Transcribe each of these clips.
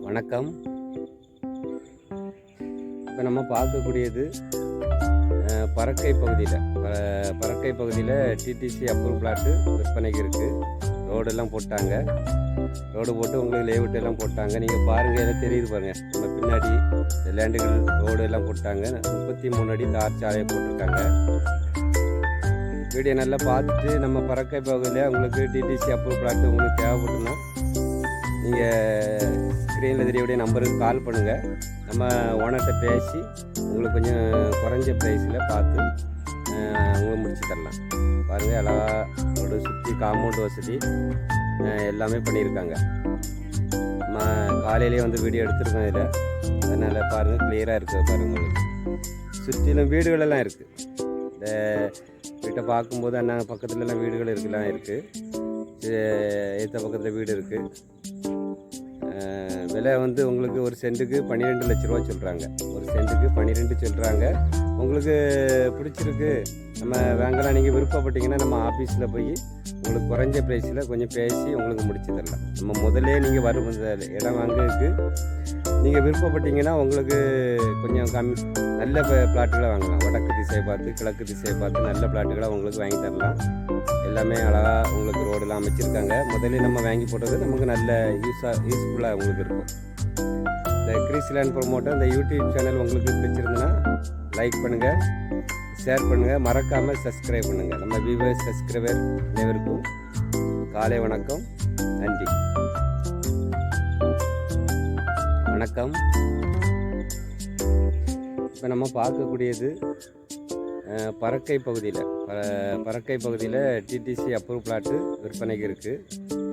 வணக்கம். இப்போ நம்ம பார்க்கக்கூடியது பறக்கை பகுதியில் டிடிசி அப்ரூவ் பிளாட்டு விற்பனைக்கு இருக்குது. ரோடெல்லாம் போட்டாங்க. ரோடு போட்டு உங்களுக்கு லேவுட் எல்லாம் போட்டாங்க. நீங்கள் பாருங்கள், எல்லாம் தெரியுது பாருங்கள். நம்ம பின்னாடி லேண்டுகள் ரோடு எல்லாம் போட்டாங்க. 33 அடி தார் சாலையை போட்டிருக்காங்க. வீடியோ நல்லா பார்த்துட்டு நம்ம பறக்கை பகுதியில் உங்களுக்கு டிடிசி அப்ரூவ் பிளாட்டு உங்களுக்கு தேவைப்பட்டுன்னா நீங்கள் ஸ்க்ரீனில் தெரியக்கூடிய நம்பருக்கு கால் பண்ணுங்கள். நம்ம ஓனர்கிட்ட பேசி உங்களுக்கு கொஞ்சம் குறைஞ்ச ப்ரைஸில் பார்த்து உங்களுக்கு முடிச்சு தரலாம். பாருங்கள், அழகாக ரோடு சுற்றி காம்பவுண்ட் வசதி எல்லாமே பண்ணியிருக்காங்க. நம்ம காலையிலே வந்து வீடியோ எடுத்துருக்கோம் இதில். அதனால் பாருங்கள், கிளியராக இருக்குது. பாருங்கள், உங்களுக்கு சுற்றிலும் வீடுகளெல்லாம் இருக்குது. இந்த வீட்டை பார்க்கும்போது அண்ணா பக்கத்துலலாம் வீடுகள் இருக்குலாம் இருக்குது. ஏற்ற பக்கத்தில் வீடு இருக்குது. விலை வந்து உங்களுக்கு ஒரு சென்ட்டுக்கு 12 லட்ச ரூபா சொல்கிறாங்க. ஒரு சென்ட்டுக்கு 12 சொல்கிறாங்க. உங்களுக்கு பிடிச்சிருக்கு, நம்ம வாங்கலாம். நீங்கள் விருப்பப்பட்டீங்கன்னா நம்ம ஆஃபீஸில் போய் உங்களுக்கு குறைஞ்ச ப்ரைஸில் கொஞ்சம் பேசி உங்களுக்கு முடிச்சு தரலாம். நம்ம முதல்ல நீங்கள் வரும் இடம் வாங்குறதுக்கு நீங்கள் விருப்பப்பட்டீங்கன்னா உங்களுக்கு கொஞ்சம் நல்ல பிளாட்டுகளை வாங்கலாம். வடக்கு திசையை பார்த்து கிழக்கு திசையை பார்த்து நல்ல பிளாட்டுகளை உங்களுக்கு வாங்கி தரலாம். எல்லாமே அழகாக உங்களுக்கு ரோடெல்லாம் அமைச்சிருக்காங்க. முதல்ல நம்ம வாங்கி போட்டது நமக்கு நல்ல யூஸ்ஃபுல்லாக உங்களுக்கு இருக்கும். இந்த கிரீஸ் லேண்ட் ப்ரொமோட்டர் இந்த யூடியூப் சேனல் உங்களுக்கு பிடிச்சிருந்துன்னா லைக் பண்ணுங்கள், ஷேர் பண்ணுங்கள், மறக்காமல் சப்ஸ்கிரைப் பண்ணுங்கள். நம்ம வியூவர்ஸ் சப்ஸ்கிரைபர் அனைவருக்கும் காலை வணக்கம், நன்றி. வணக்கம். இப்போ நம்ம பார்க்கக்கூடியது பறக்கை பகுதியில் டிடிசி அப்ரூவ் பிளாட்டு விற்பனைக்கு இருக்குது.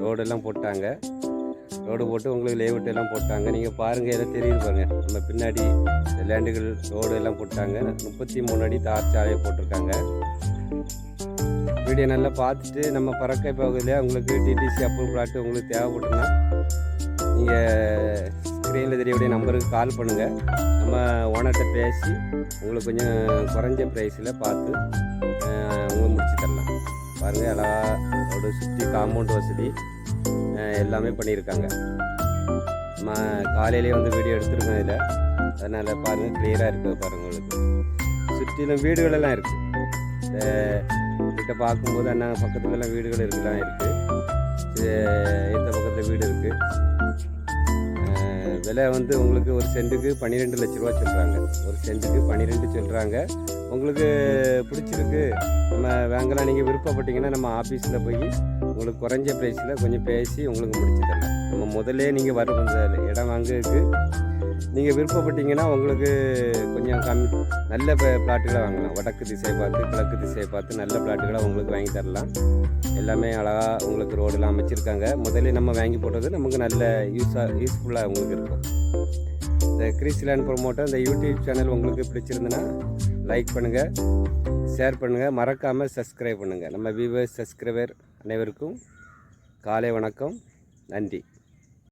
ரோடெல்லாம் போட்டாங்க. ரோடு போட்டு உங்களுக்கு லேவுட் எல்லாம் போட்டாங்க. நீங்கள் பாருங்கள், எல்லாம் தெரியுது பாருங்கள். நம்ம பின்னாடி லேண்டுகள் ரோடு எல்லாம் போட்டாங்க. 33 அடி தார் சாலையை போட்டிருக்காங்க. வீடியோ நல்லா பார்த்துட்டு நம்ம பறக்கை பகுதியில் உங்களுக்கு டிடிசி அப்ரூவ் பிளாட்டு உங்களுக்கு தேவைப்பட்டுன்னா நீங்கள் ஸ்க்ரீனில் தெரியக்கூடிய நம்பருக்கு கால் பண்ணுங்கள். நம்ம ஓனர்கிட்ட பேசி உங்களுக்கு கொஞ்சம் குறைஞ்ச ப்ரைஸில் பார்த்து உங்களுக்கு முடிச்சு தரலாம். பாருங்கள், அழகாக ரோடு சுற்றி காம்பவுண்ட் வசதி எல்லாமே பண்ணியிருக்காங்க. நம்ம காலையிலே வந்து வீடியோ எடுத்துருக்கோம் இதில். அதனால் பாருங்கள், கிளியராக இருக்குது. பாருங்கள், உங்களுக்கு சுற்றிலும் வீடுகளெல்லாம் இருக்குது. இந்த வீட்டை பார்க்கும்போது அண்ணா பக்கத்துலலாம் வீடுகள் இருக்குலாம் இருக்குது. இந்த பக்கத்தில் வீடு இருக்குது. விலை வந்து உங்களுக்கு ஒரு சென்ட்டுக்கு 12 லட்ச ரூபா சொல்கிறாங்க. ஒரு சென்ட்டுக்கு 12 சொல்கிறாங்க. உங்களுக்கு பிடிச்சிருக்கு, நம்ம வாங்கலாம். நீங்கள் விருப்பப்பட்டீங்கன்னா நம்ம ஆஃபீஸில் போய் உங்களுக்கு குறைஞ்ச ப்ரைஸில் கொஞ்சம் பேசி உங்களுக்கு முடிச்சு தரலாம். நம்ம முதல்ல நீங்கள் வரும் இடம் வாங்குறதுக்கு நீங்கள் விருப்பப்பட்டீங்கன்னா உங்களுக்கு கொஞ்சம் நல்ல பிளாட்டுகளை வாங்கலாம். வடக்கு திசையை பார்த்து கிழக்கு திசையை பார்த்து நல்ல பிளாட்டுகளை உங்களுக்கு வாங்கி தரலாம். எல்லாமே அழகாக உங்களுக்கு ரோடெல்லாம் அமைச்சிருக்காங்க. முதல்ல நம்ம வாங்கி போட்டது நமக்கு நல்ல யூஸ்ஃபுல்லாக உங்களுக்கு இருக்கும். இந்த கிரீஸ் லேண்ட் ப்ரொமோட்டர் இந்த யூடியூப் சேனல் உங்களுக்கு பிடிச்சிருந்துன்னா லைக் பண்ணுங்கள், ஷேர் பண்ணுங்கள், மறக்காமல் சப்ஸ்கிரைப் பண்ணுங்கள். நம்ம வியூவர்ஸ் சப்ஸ்கிரைபர் அனைவருக்கும் காலை வணக்கம், நன்றி.